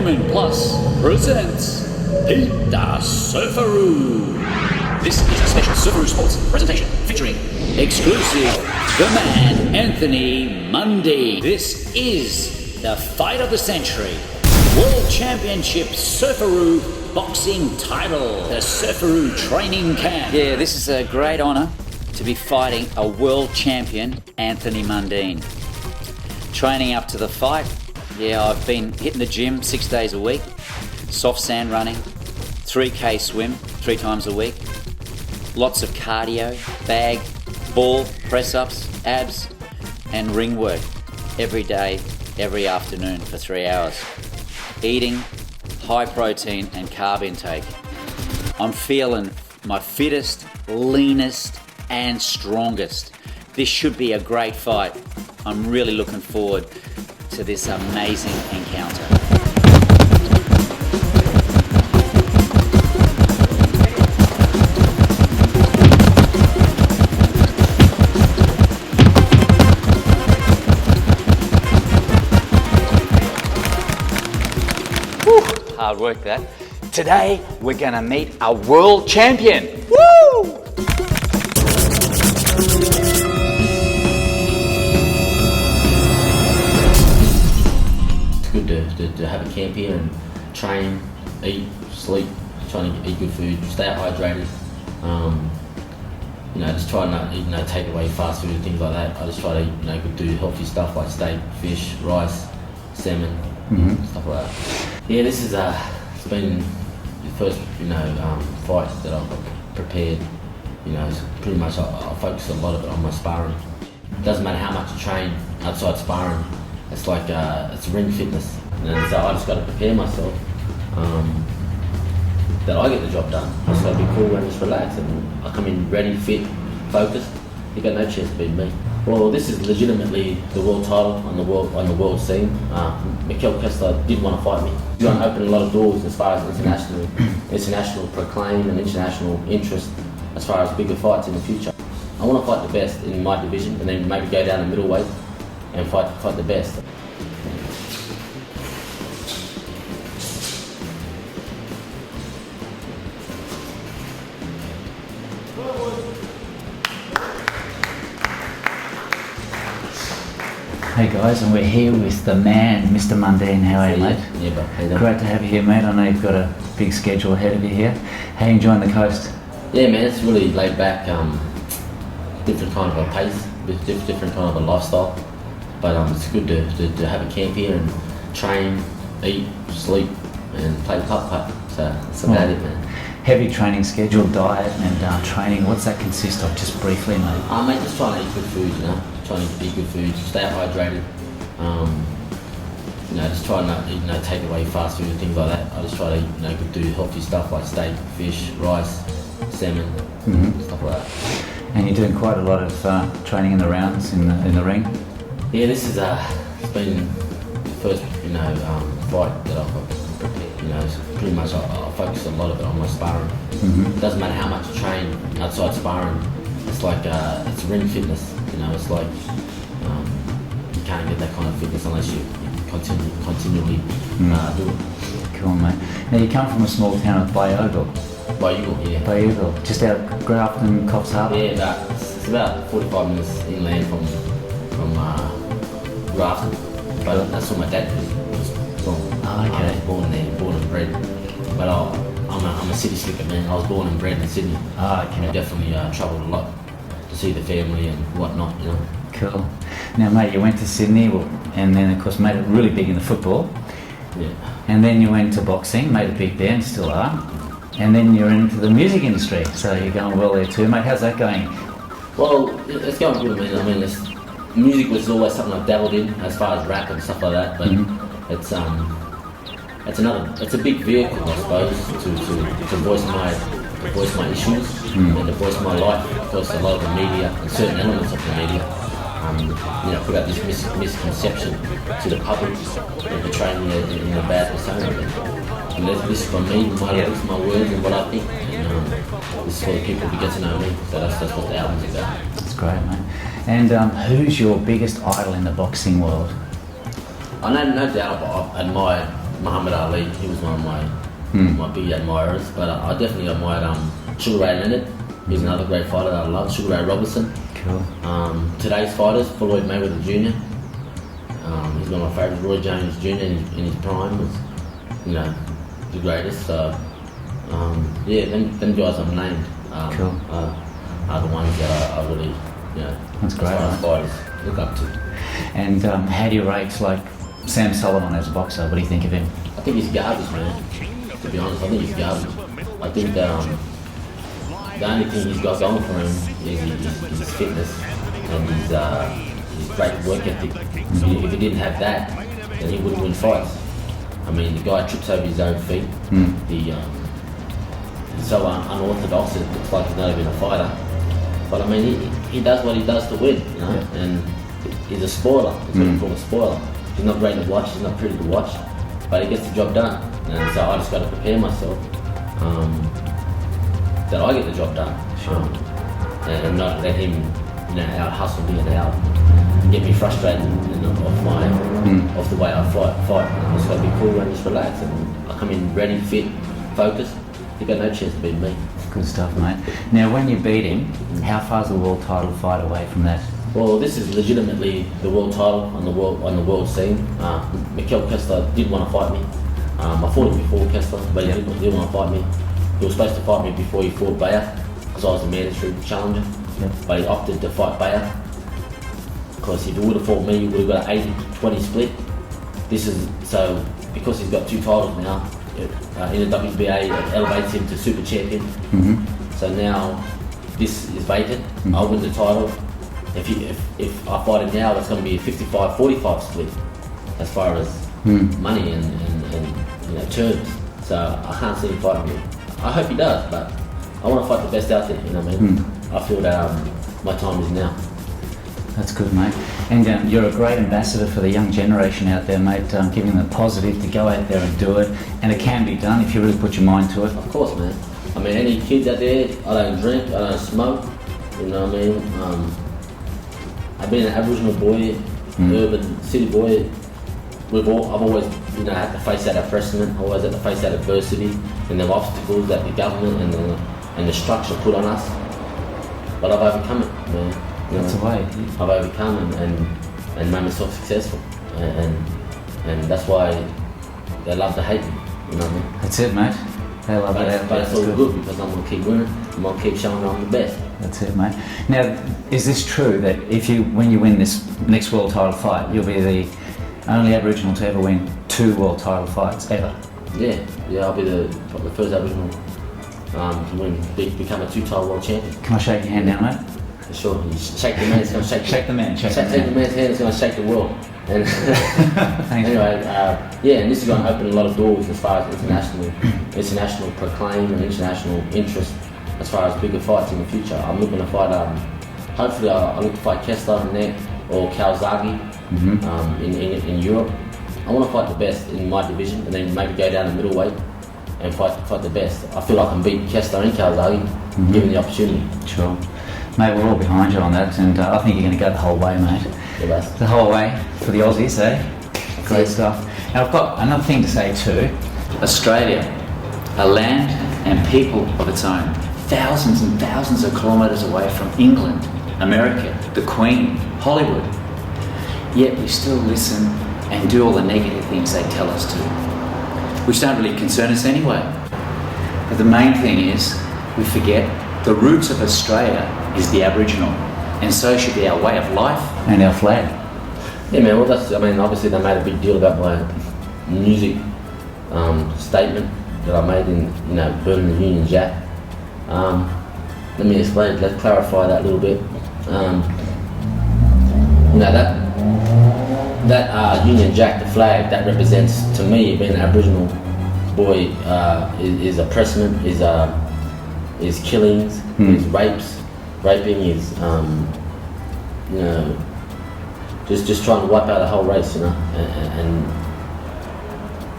Entertainment Plus presents Pete the Surfaroo. This is a special Surfaroo Sports presentation featuring exclusive the man Anthony Mundine. This is the fight of the century. World Championship Surfaroo boxing title. The Surfaroo training camp. Yeah, this is a great honour to be fighting a world champion, Anthony Mundine. Training up to the fight. Yeah, I've been hitting the gym 6 days a week, soft sand running, 3K swim 3 times a week, lots of cardio, bag, ball, press-ups, abs, and ring work every day, every afternoon for 3 hours. Eating high protein and carb intake. I'm feeling my fittest, leanest, and strongest. This should be a great fight. I'm really looking forward to this amazing encounter. Whew, hard work that. Today we're gonna meet a world champion. Woo! Good to have a camp here and train, eat, sleep, trying to eat good food, stay hydrated. Just try not eat, take away fast food and things like that. I just try to eat, do healthy stuff like steak, fish, rice, salmon, stuff like that. Yeah, this is it's been the first fight that I've prepared. So pretty much I focus a lot of it on my sparring. It doesn't matter how much you train outside sparring. It's like it's ring fitness, and so I just got to prepare myself that I get the job done. I just got to be cool and just relax, and I come in ready, fit, focused. You got no chance to beat me. Well, this is legitimately the world title on the world scene. Mikel Kessler did want to fight me. He's going to open a lot of doors as far as international proclaim and international interest as far as bigger fights in the future. I want to fight the best in my division, and then maybe go down to middleweight and fight the best. Hey guys, and we're here with the man, Mr. Mundine. How are you, mate? Yeah, but how you doing? Great to have you here, mate. I know you've got a big schedule ahead of you here. How are you enjoying the coast? Yeah, man, it's really laid back, different kind of a pace, different kind of a lifestyle. But it's good to have a camp here and train, eat, sleep, and play putt-putt. So that's about it, man. Heavy training schedule, diet, and training. What's that consist of? Just briefly, mate. Mate, just trying to eat good food, Trying to eat good food, stay hydrated. Just try not eat, take away fast food and things like that. I just try to do healthy stuff like steak, fish, rice, salmon, stuff like that. And you're doing quite a lot of training in the rounds in the ring. Yeah, this is it's been the first fight that I've prepared. So pretty much I focus a lot of it on my sparring. It doesn't matter how much you train outside sparring. It's like it's ring fitness. It's like you can't get that kind of fitness unless you continually do it. Cool, mate. Now you come from a small town of Bayougal. Bayougal, yeah. Bayougal, just out of Grafton, Coffs Harbour. Yeah, it's about 45 minutes inland from Grafton. But that's where my dad was from. Oh, okay. I was born there, born and bred. But I'm a city slicker, man. I was born and bred in Sydney. Oh, okay. I definitely travelled a lot to see the family and whatnot, Cool. Now, mate, you went to Sydney, and then, of course, made it really big in the football. Yeah. And then you went to boxing, made it big there, and still are. And then you're into the music industry, so you're going well there too, mate. How's that going? Well, it's going good, man. Music was always something I've dabbled in, as far as rap and stuff like that. But it's a big vehicle, I suppose, to voice my issues and to voice my life. Because a lot of the media and certain elements of the media, put out this misconception to the public and portray me in a bad persona. And this is from me, my words and what I think. And this is for people to get to know me. So that's what the album's about. That's great, mate. And who's your biggest idol in the boxing world? I no doubt I admire Muhammad Ali. He was one of my big admirers. But I definitely admired Sugar Ray Leonard. He's another great fighter that I love. Sugar Ray Robertson. Cool. Today's fighters, Floyd Mayweather Jr. He's one of my favourites. Roy Jones Jr. in his prime was, the greatest. So them guys I've named Cool. are the ones that I really, That's great, as far as right? fighters look up to. And how do you rate like Sam Sullivan as a boxer? What do you think of him? I think he's garbage, man. To be honest, I think he's garbage. I think that the only thing he's got going for him is his fitness and his great work ethic. If he didn't have that, then he wouldn't win fights. I mean, the guy trips over his own feet. He's so unorthodox, it looks like he's not even a fighter. But I mean, he does what he does to win, and he's a spoiler. He's what we call a spoiler. He's not great to watch, he's not pretty to watch, but he gets the job done. And so I just got to prepare myself that I get the job done, and not let him, out hustle me and out get me frustrated off the way I fight. I just got to be cool and just relax, and I come in ready, fit, focused. He got no chance to beat me. Good stuff, mate. Now, when you beat him, how far's the world title fight away from that? Well, this is legitimately the world title on the world scene. Mikel Kessler did want to fight me. I fought him before Kessler, but he didn't want to fight me. He was supposed to fight me before he fought Bayer, because I was the mandatory challenger. But he opted to fight Bayer, because if he would have fought me, he would have got an 80-20 split. Because he's got two titles now, in the WBA, it elevates him to super champion. So now this is vacant. I'll win the title. If I fight him now, it's going to be a 55-45 split as far as money and terms. So I can't see him fighting me. I hope he does, but I want to fight the best out there. I feel that my time is now. That's good, mate. And you're a great ambassador for the young generation out there, mate, giving them the positive to go out there and do it. And it can be done if you really put your mind to it. Of course, man. I mean, any kids out there, I don't drink, I don't smoke, you know what I mean? I've been an Aboriginal boy, urban city boy. I've always, had to face that oppression, always had to face that adversity and the obstacles that the government and the structure put on us. But I've overcome it, man. That's the way. I've overcome and made myself successful, and that's why they love to hate me. You know what I mean? That's it, mate. They love it. But it's all good because I'm gonna keep winning. I'm gonna keep showing I'm the best. That's it, mate. Now, is this true that when you win this next world title fight, you'll be the only Aboriginal to ever win 2 world title fights ever? Yeah. I'll be the first Aboriginal to become a 2-time world champion. Can I shake your hand now, mate? For sure. You shake the man, it's gonna shake. Shake the man. Shake the man's hand, it's gonna shake the world. And Thanks, anyway, and this is going to open a lot of doors as far as international proclaim and international interest as far as bigger fights in the future. I'm looking to fight, hopefully I look to fight Kessler or Calzaghe in Europe. I want to fight the best in my division and then maybe go down to middleweight and fight the best. I feel I can beat Kessler and Calzaghe given the opportunity. Sure. Mate, we're all behind you on that, and I think you're going to go the whole way, mate. The whole way for the Aussies, eh? Great stuff. Now, I've got another thing to say too. Australia, a land and people of its own, thousands and thousands of kilometres away from England, America, the Queen, Hollywood. Yet we still listen and do all the negative things they tell us to, which don't really concern us anyway. But the main thing is, we forget the roots of Australia is the Aboriginal, and so should be our way of life and our flag. Yeah, man. Well, obviously they made a big deal about my music statement that I made in, burning the Union Jack. Let me explain. Let's clarify that a little bit. That Union Jack, the flag, that represents to me being an Aboriginal boy is oppression, is killings, is raping, is just trying to wipe out the whole race, and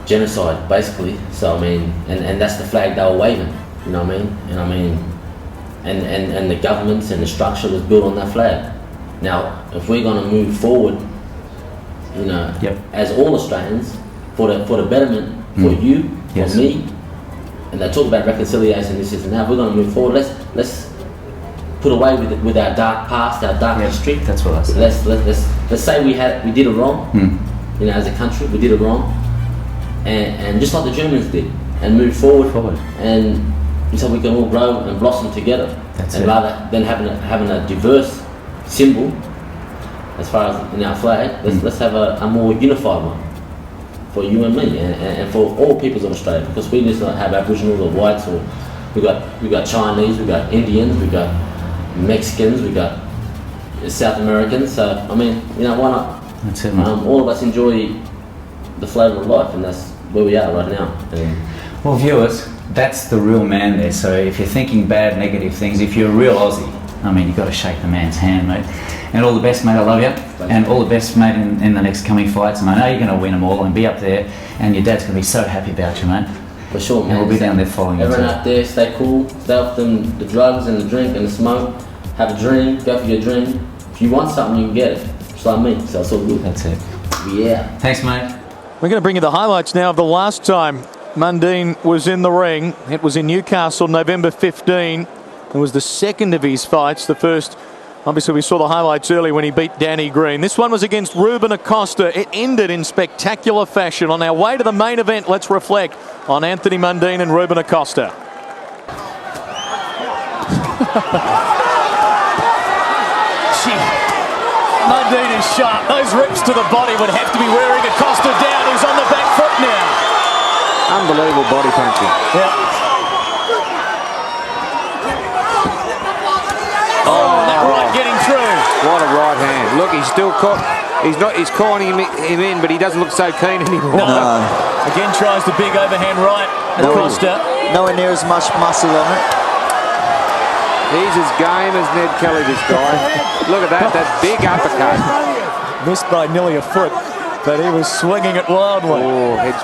genocide basically. So I mean, and that's the flag they were waving, you know what I mean? And the governments and the structure was built on that flag. Now, if we're going to move forward, as all Australians, for the betterment for you, Yes. for me, and they talk about reconciliation. This is now we're going to move forward. Let's put away with our dark past, our dark history. That's what I said. Let's say we did it wrong. You know, as a country, we did it wrong, and just like the Germans did, and move forward. And so we can all grow and blossom together. That's and it. rather than having a diverse symbol, as far as in our flag, let's have a more unified one for you and me, and for all peoples of Australia. Because we just don't have Aboriginals or whites, or we got Chinese, we got Indians, we got Mexicans, we got South Americans. So I mean, you know, why not? That's it, mate. All of us enjoy the flavour of life, and that's where we are right now. And Well, viewers, that's the real man there. So if you're thinking bad, negative things, if you're a real Aussie, I mean, you've got to shake the man's hand, mate. And all the best, mate. I love you. And all the best, mate, in the next coming fights. And I know you're going to win them all and be up there. And your dad's going to be so happy about you, mate. for sure, man. And we'll be down there following you. Everyone out there, stay cool, stay off the drugs and the drink and the smoke. Have a dream, go for your dream. If you want something, you can get it. Just like me, so it's all good. That's it. Yeah. Thanks, mate. We're going to bring you the highlights now of the last time Mundine was in the ring. It was in Newcastle, November 15. It was the second of his fights. The first, obviously, we saw the highlights earlier when he beat Danny Green. This one was against Ruben Acosta. It ended in spectacular fashion. On our way to the main event, let's reflect on Anthony Mundine and Ruben Acosta. Mundine is sharp. Those rips to the body would have to be wearing Acosta down. He's on the back foot now. Unbelievable body punching. Yeah. Oh, that right getting through. What a right hand. Look, he's still caught. He's calling him in, but he doesn't look so keen anymore. No. Again tries the big overhand right. Acosta. Nowhere near as much muscle on it. He's as game as Ned Kelly, this guy. Look at that big uppercut. Missed by nearly a foot, but he was swinging it wildly. Oh, head's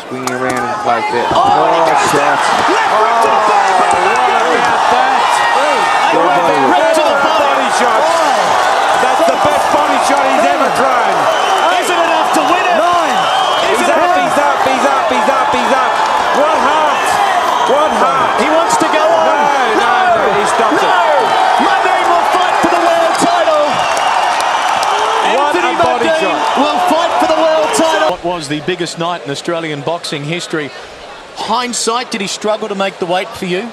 swinging around in place there. Shot. What about that? Right to the body. Body shot. That's the best body shot he's ever thrown. Is it enough to win it? He's up. What heart? What heart? He wants to go on. No, he stopped it. Mundine will fight for the world title. What Anthony a body Mundine shot. will fight for the world title. What was the biggest night in Australian boxing history? Hindsight, did he struggle to make the weight for you?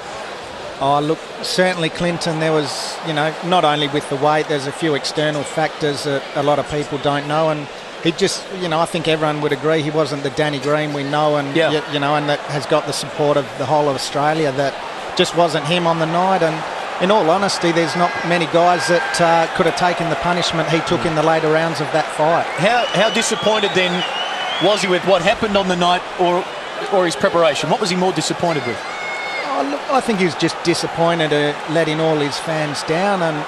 Oh, look, certainly Clinton, there was, not only with the weight, there's a few external factors that a lot of people don't know. And he just, I think everyone would agree he wasn't the Danny Green we know, and, and that has got the support of the whole of Australia. That just wasn't him on the night. And in all honesty, there's not many guys that could have taken the punishment he took in the later rounds of that fight. How disappointed then was he with what happened on the night or his preparation? What was he more disappointed with? Oh, look, I think he was just disappointed at letting all his fans down, and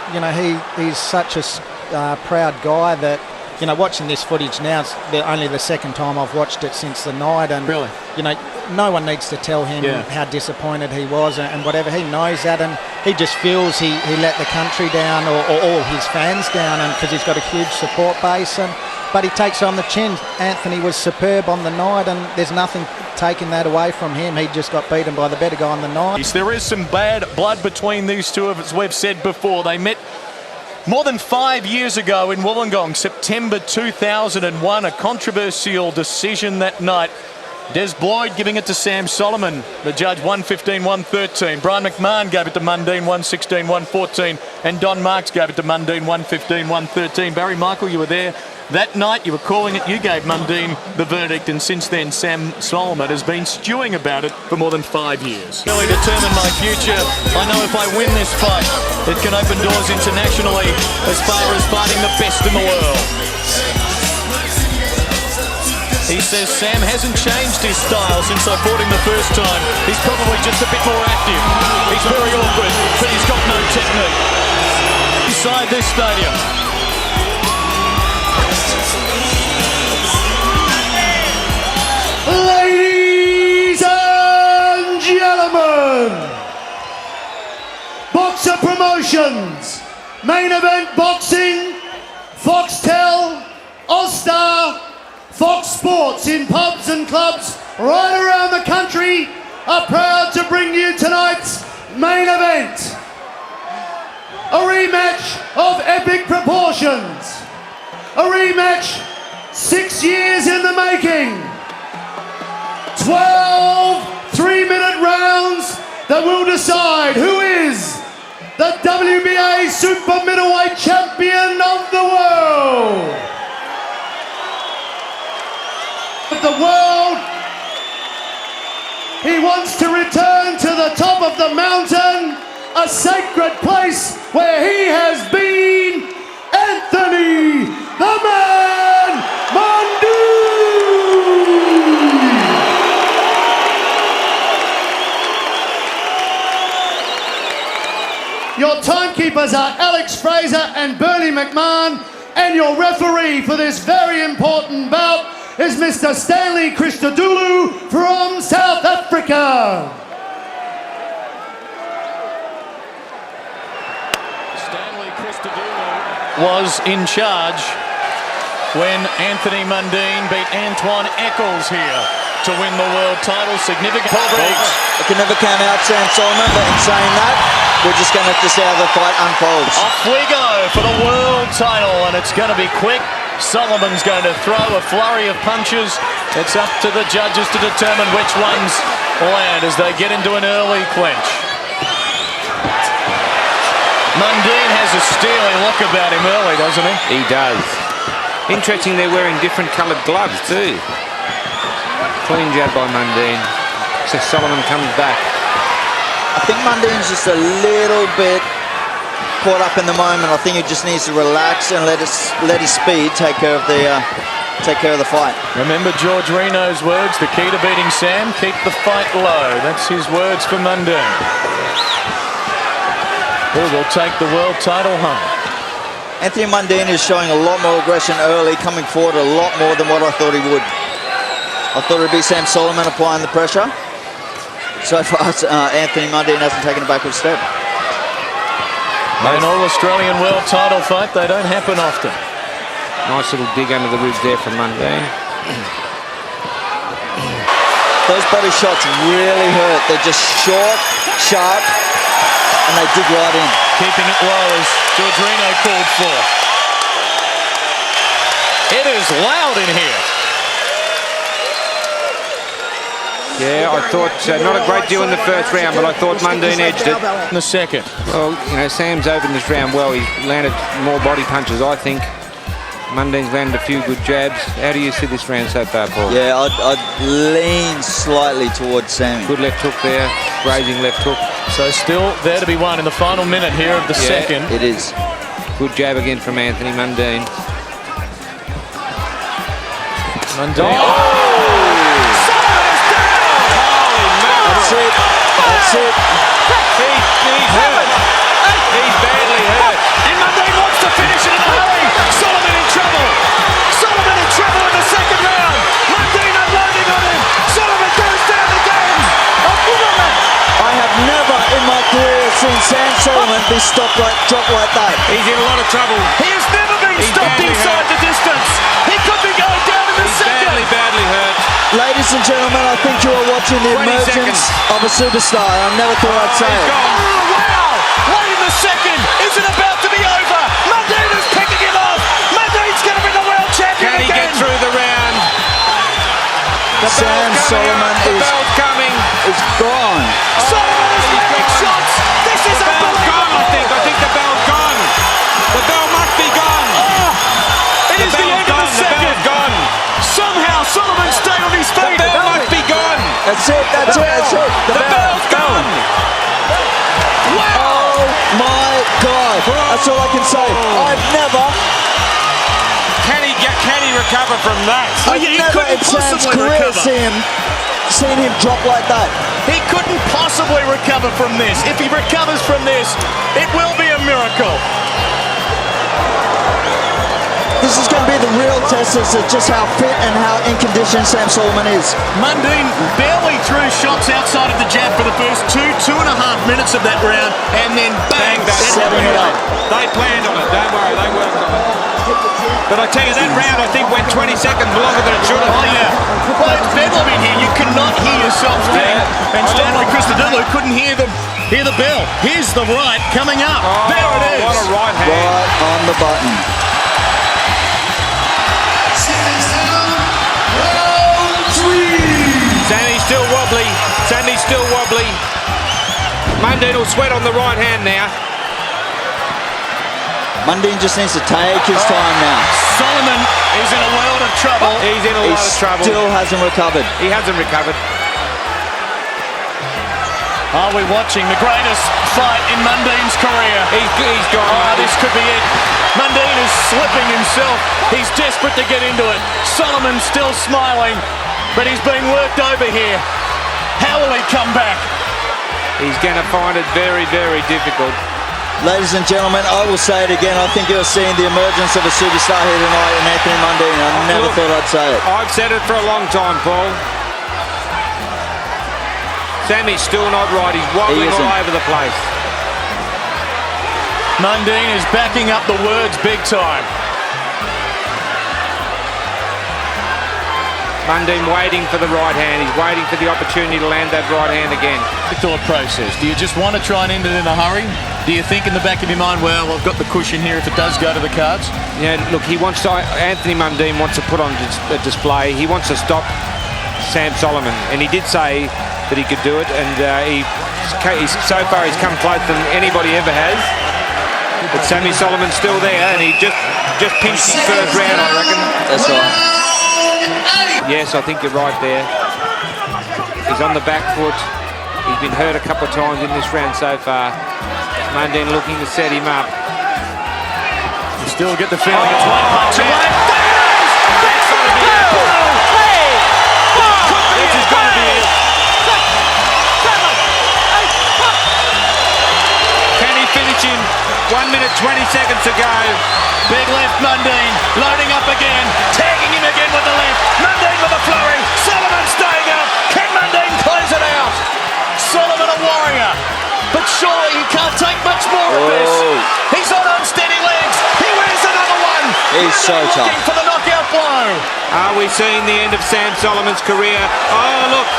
he's such a proud guy that watching this footage now, it's only the second time I've watched it since the night, and really, no one needs to tell him how disappointed he was and whatever. He knows that, and he just feels he let the country down or all his fans down, and because he's got a huge support base, but he takes it on the chin. Anthony was superb on the night, and there's nothing taking that away from him. He just got beaten by the better guy on the night. There is some bad blood between these two, as we've said before. They met more than 5 years ago in Wollongong, September 2001, a controversial decision that night. Des Boyd giving it to Sam Solomon. The judge 115-113. Brian McMahon gave it to Mundine 116-114. And Don Marks gave it to Mundine 115-113. Barry Michael, you were there that night. You were calling it. You gave Mundine the verdict. And since then, Sam Solomon has been stewing about it for more than 5 years. Really determine my future. I know if I win this fight, it can open doors internationally as far as fighting the best in the world. He says Sam hasn't changed his style since I fought him the first time. He's probably just a bit more active. He's very awkward, but he's got no technique. Inside this stadium. Ladies and gentlemen, Boxer Promotions, Main Event Boxing, Foxtel, All-Star, Fox Sports in pubs and clubs right around the country are proud to bring you tonight's main event. A rematch of epic proportions. A rematch 6 years in the making. 12 3-minute rounds that will decide who is the WBA Super Middleweight Champion of the world. The world, he wants to return to the top of the mountain, a sacred place where he has been, Anthony the Man Mundine. Your timekeepers are Alex Fraser and Bernie McMahon, and your referee for this very important bout is Mr. Stanley Christodoulou from South Africa. Stanley Christodoulou was in charge when Anthony Mundine beat Antoine Eccles here to win the world title. Significant. Paul Briggs. I can never count out Sam Solomon, but in saying that, we're just going to have to see how the fight unfolds. Off we go for the world title, and it's going to be quick. Solomon's going to throw a flurry of punches. It's up to the judges to determine which ones land as they get into an early clinch. Mundine has a steely look about him early, doesn't he? He does. Interesting, they're wearing different coloured gloves too. Clean jab by Mundine. So Solomon comes back. I think Mundine's just a little bit caught up in the moment. I think he just needs to relax and let his speed take care of the fight. Remember George Reno's words, the key to beating Sam, keep the fight low. That's his words for Mundine. Who will take the world title home? Anthony Mundine is showing a lot more aggression early, coming forward a lot more than what I thought he would. I thought it would be Sam Solomon applying the pressure. So far, Anthony Mundine hasn't taken a backward step. An All-Australian world title fight, they don't happen often. Nice little dig under the ribs there from Mundine. Those body shots really hurt. They're just short, sharp, and they dig right in. Keeping it low as George Reno called for. It is loud in here. Yeah, I thought not a great deal in the first round, but I thought Mundine edged it. In the second. Well, you know, Sam's opened this round well. He landed more body punches, I think. Mundine's landed a few good jabs. How do you see this round so far, Paul? Yeah, I'd lean slightly towards Sammy. Good left hook there, grazing left hook. So still there to be won in the final minute here of the second. It is. Good jab again from Anthony Mundine. Mundine. That's it. That's it. He's hurt. He's badly hurt. And Mundine wants to finish it in a hurry. Solomon in trouble. Solomon in trouble in the second round. Mundine unloading on him. Solomon goes down again. I have never in my career seen Sam Solomon be dropped like that. He's in a lot of trouble. He has never been He's stopped badly inside hurt. the distance. He could be going down in the He's second. badly hurt. Ladies and gentlemen, I think you are watching the 20 emergence of a superstar. I never thought I'd say He's it. gone. Oh, wow! Wait in the second. Is it about to be over? Mundine is picking him off. Mundine's going to be the world champion Can he again. get through the round? Sam Solomon The bell's coming. is gone. Solomon is landing shots. This is The bell's gone, unbelievable. I think the bell's gone. The bell must be gone. It is the end of the The second. bell's gone. Somehow Solomon stayed on his The feet. bell must be gone. That's it. That's it. That's it. The bell's gone. Oh my God! That's all I can say. I've never, Can he recover from that? I've he never couldn't in Sam's possibly career recover. seen him drop like that. He couldn't possibly recover from this. If he recovers from this, it will be a miracle. This is going to be the real test as to just how fit and how in condition Sam Solomon is. Mundine barely threw shots outside of the jab for the first 2.5 minutes of that round, and then bang, Bang, setting it up. They planned on it. Don't worry, they worked on it. But I tell you, that round I think went 20 seconds longer than it should have. Oh, yeah. Well, it's bedlam in here. You cannot hear yourself think. And Stanley Christodoulou couldn't hear the bell. Here's the right coming up. There it is. What a right hand. Right on the button. Sammy's still wobbly. Sammy's still wobbly. Mundine will sweat on the right hand now. Mundine just needs to take his time now. Solomon is in a world of trouble. He's in a He lot of trouble. still hasn't recovered. He hasn't recovered. Are we watching the greatest fight in Mundine's career? He's gone. Oh, this could be it. Mundine is slipping himself. He's desperate to get into it. Solomon's still smiling, but he's being worked over here. How will he come back? He's going to find it very, very difficult. Ladies and gentlemen, I will say it again. I think you're seeing the emergence of a superstar here tonight in Anthony Mundine. I never thought I'd say it. I've said it for a long time, Paul. Sammy's still not right. He's wobbling all over the place. Mundine is backing up the words big time. Mundine waiting for the right hand. He's waiting for the opportunity to land that right hand again. The thought process. Do you just want to try and end it in a hurry? Do you think in the back of your mind, well, I've got the cushion here if it does go to the cards? Yeah, look, Anthony Mundine wants to put on a display. He wants to stop Sam Solomon, and he did say that he could do it, and so far he's come closer than anybody ever has. But Sammy Solomon's still there, and he just pinched his first round, I reckon. That's right. Yes, I think you're right there. He's on the back foot. He's been hurt a couple of times in this round so far. Mundine looking to set him up. You still get the feeling it's one punch away. That's got to be it. This is going to be it. Can he finish him? 1 minute 20 seconds to go. Big left Mundine, loading up again, tagging him again with the left. Mundine with a flurry. Solomon staying up. Can Mundine close it out? Solomon a warrior, but surely he can't take much more of this. He's on unsteady legs. He wins another one. He's so tough. Looking for the knockout blow. Are we seeing the end of Sam Solomon's career? Oh, look.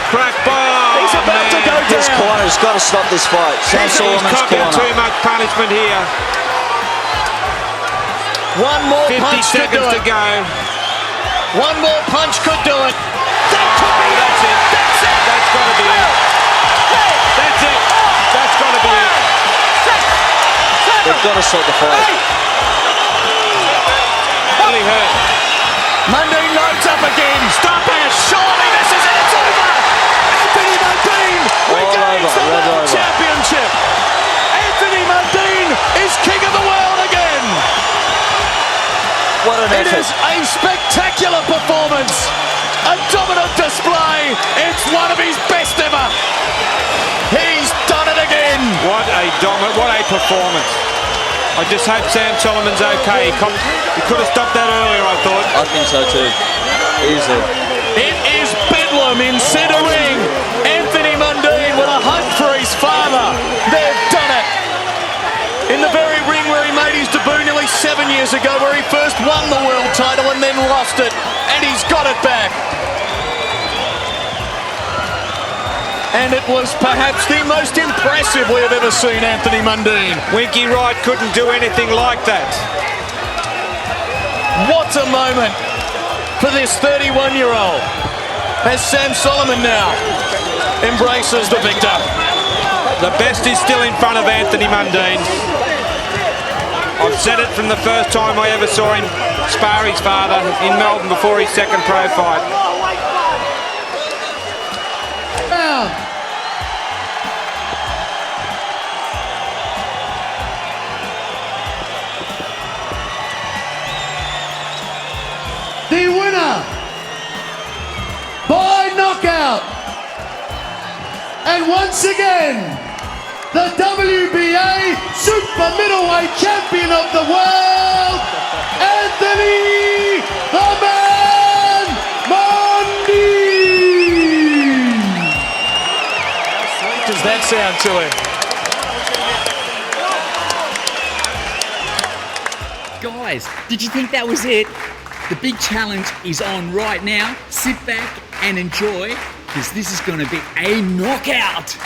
Crack ball. He's about to go down. His corner's got to stop this fight. Sam Solomon's He's cocking corner. too much punishment here. One more 50 punch could do seconds to it. go. One more punch could do it. That could be it. That's it. That's it. That's got to be it. That's it. That's got to be it. They've got to stop the fight. Badly hurt. Mundine loads up again. Stop it. Surely this is it. It's over. Anthony Mundine regains the world championship. Anthony Mundine is king of the world again. What an It effort. is a spectacular performance. A dominant display. It's one of his best ever. He's done it again. What a performance. I just hope Sam Solomon's okay. He could have stopped that earlier, I thought. I think so too. Easily. It is bedlam in centre ring. Anthony Mundine with a hug for his father. They've done it. In the very ring where he made his debut nearly 7 years ago, where he first won the world title and then lost it. And he's got it back. And it was perhaps the most impressive we have ever seen Anthony Mundine. Winky Wright couldn't do anything like that. What a moment for this 31-year-old. As Sam Solomon now embraces the victor. The best is still in front of Anthony Mundine. I've said it from the first time I ever saw him spar his father in Melbourne before his second pro fight. The winner by knockout, and once again, the WBA Super Middleweight Champion of the World, Anthony the Man Mundine. How sweet does that sound to him? Guys, did you think that was it? The big challenge is on right now. Sit back and enjoy, because this is going to be a knockout.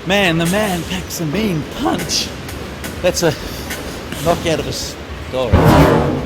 Man, the man packs a mean punch. That's a knockout of a story.